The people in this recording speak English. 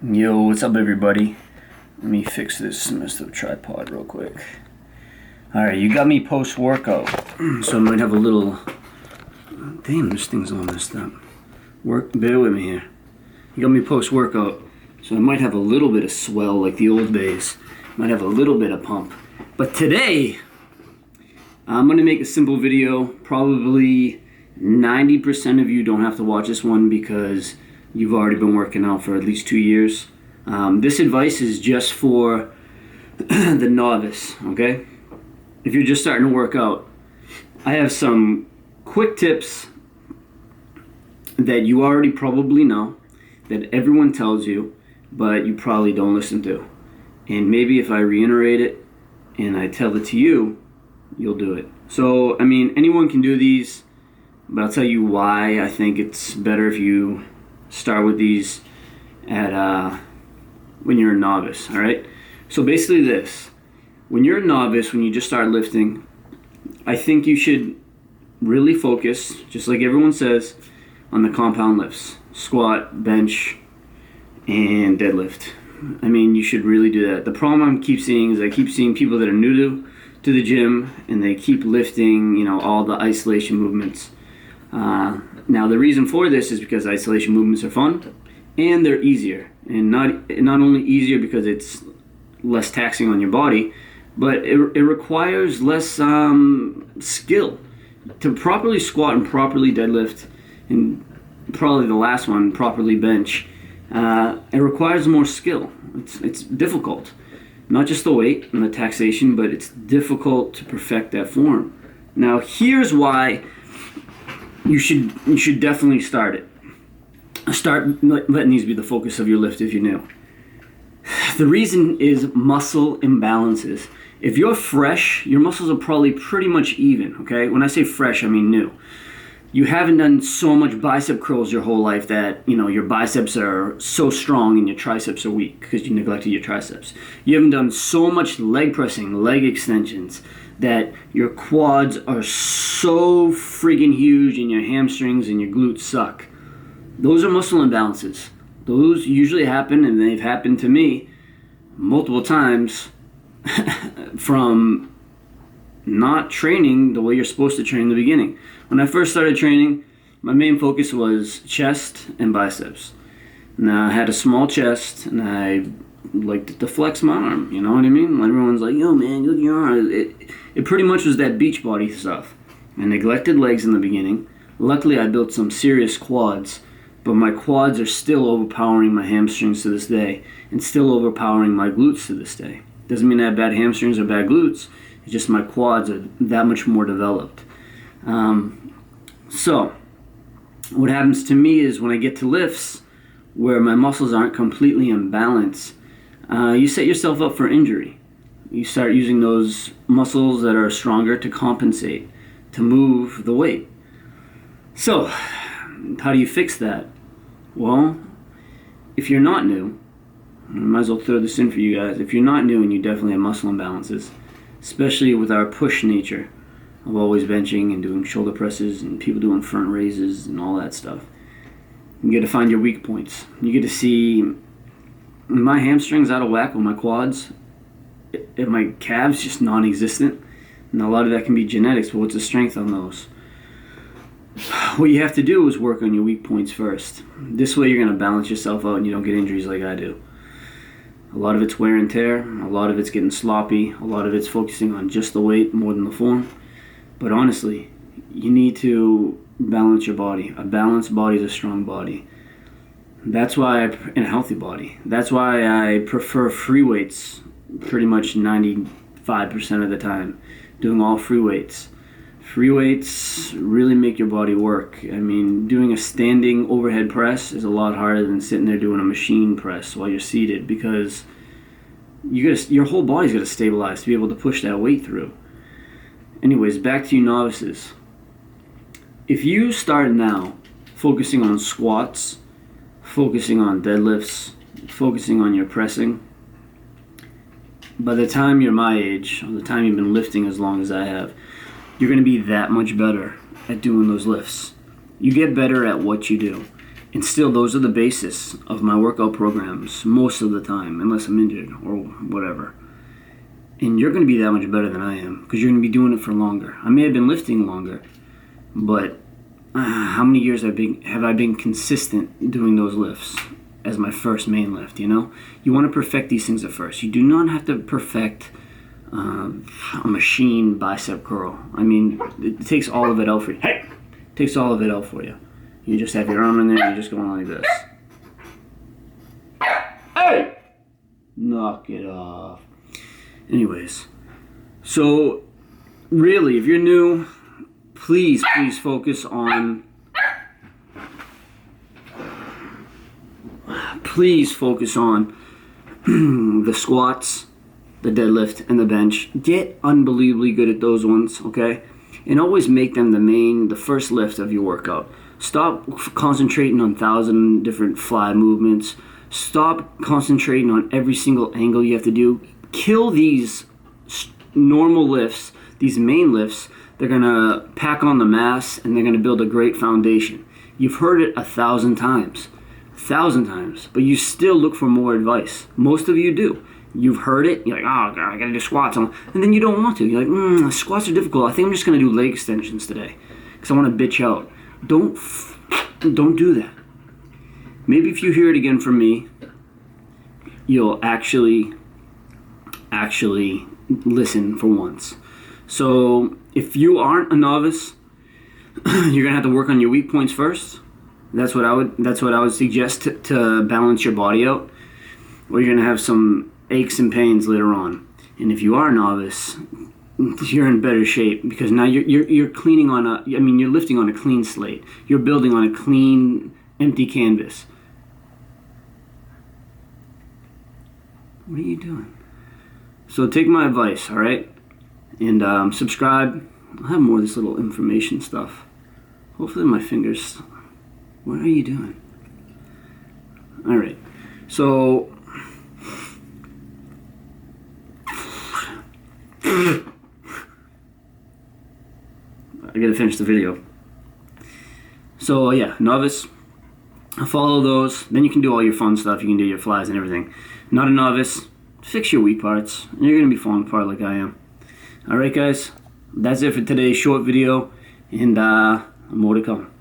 Yo, what's up everybody? Let me fix this messed up tripod real quick. Alright, you got me post-workout. So I might have a little... Damn, this thing's all messed up. Bear with me here. You got me post-workout. So I might have a little bit of swell like the old days. Might have a little bit of pump. But today, I'm going to make a simple video. Probably 90% of you don't have to watch this one because you've already been working out for at least 2 years. This advice is just for the novice, okay? If you're just starting to work out, I have some quick tips that you already probably know, that everyone tells you, but you probably don't listen to. And maybe if I reiterate it and I tell it to you, you'll do it. So, I mean, anyone can do these, but I'll tell you why I think it's better if you start with these at when you're a novice. All right, so basically this, when you're a novice, when you just start lifting, I think you should really focus, just like everyone says, on the compound lifts: squat, bench, and deadlift. I mean, you should really do that. The problem I keep seeing is I keep seeing people that are new to the gym and they keep lifting, you know, all the isolation movements. Now the reason for this is because isolation movements are fun and they're easier, and not only easier because it's less taxing on your body, but it requires less skill to properly squat and properly deadlift, and probably the last one, properly bench. It requires more skill. It's difficult, not just the weight and the taxation, but it's difficult to perfect that form. Now here's why you should definitely start it. Start letting these be the focus of your lift if you're new. The reason is muscle imbalances. If you're fresh, your muscles are probably pretty much even, okay? When I say fresh, I mean new. You haven't done so much bicep curls your whole life that, you know, your biceps are so strong and your triceps are weak because you neglected your triceps. You haven't done so much leg pressing, leg extensions, that your quads are so freaking huge and your hamstrings and your glutes suck. Those are muscle imbalances. Those usually happen, and they've happened to me multiple times from not training the way you're supposed to train in the beginning. When I first started training, my main focus was chest and biceps. Now I had a small chest and I liked to flex my arm, you know what I mean? Everyone's like, yo man, look at your arm. It pretty much was that beach body stuff. I neglected legs in the beginning. Luckily I built some serious quads, but my quads are still overpowering my hamstrings to this day, and still overpowering my glutes to this day. Doesn't mean I have bad hamstrings or bad glutes, it's just my quads are that much more developed. So what happens to me is when I get to lifts where my muscles aren't completely in balance, you set yourself up for injury. You start using those muscles that are stronger to compensate, to move the weight. So how do you fix that? Well, if you're not new, I might as well throw this in for you guys. If you're not new and you definitely have muscle imbalances, especially with our push nature of always benching and doing shoulder presses and people doing front raises and all that stuff, you get to find your weak points. You get to see my hamstrings out of whack with my quads, and my calves just non-existent. And a lot of that can be genetics, but what's the strength on those? What you have to do is work on your weak points first. This way you're going to balance yourself out and you don't get injuries like I do. A lot of it's wear and tear, a lot of it's getting sloppy, a lot of it's focusing on just the weight more than the form. But honestly, you need to balance your body. A balanced body is a strong body. That's why, in a healthy body, that's why I prefer free weights pretty much 95% of the time, doing all free weights. Free weights really make your body work. I mean, doing a standing overhead press is a lot harder than sitting there doing a machine press while you're seated, because your whole body's got to stabilize to be able to push that weight through. Anyways, back to you novices. If you start now focusing on squats, focusing on deadlifts, focusing on your pressing, by the time you're my age, or the time you've been lifting as long as I have, you're going to be that much better at doing those lifts. You get better at what you do. And still, those are the basis of my workout programs most of the time, unless I'm injured or whatever. And you're going to be that much better than I am, because you're going to be doing it for longer. I may have been lifting longer, but how many years have I been consistent doing those lifts as my first main lift, you know? You want to perfect these things at first. You do not have to perfect a machine bicep curl. I mean, it takes all of it out for you. Hey! It takes all of it out for you. You just have your arm in there and you're just going like this. Hey! Knock it off. Anyways, so really, if you're new, please focus on the squats, the deadlift, and the bench. Get unbelievably good at those ones, okay? And always make them the first lift of your workout. Stop concentrating on 1,000 different fly movements. Stop concentrating on every single angle you have to do. Kill these normal lifts, these main lifts. They're going to pack on the mass and they're going to build a great foundation. You've heard it 1,000 times. 1,000 times. But you still look for more advice. Most of you do. You've heard it. You're like, oh, God, I got to do squats. And then you don't want to. You're like, squats are difficult. I think I'm just going to do leg extensions today because I want to bitch out. Don't do that. Maybe if you hear it again from me, you'll actually listen for once. So if you aren't a novice, you're gonna have to work on your weak points first. That's what I would suggest to balance your body out. Or you're gonna have some aches and pains later on. And if you are a novice, you're in better shape because now you're you're lifting on a clean slate. You're building on a clean, empty canvas. What are you doing? So take my advice, all right? And subscribe. I'll have more of this little information stuff. Hopefully my fingers... What are you doing? All right. So... I gotta finish the video. So yeah, novice. Follow those. Then you can do all your fun stuff. You can do your flies and everything. Not a novice. Fix your weak parts. And you're gonna be falling apart like I am. Alright guys, that's it for today's short video, and more to come.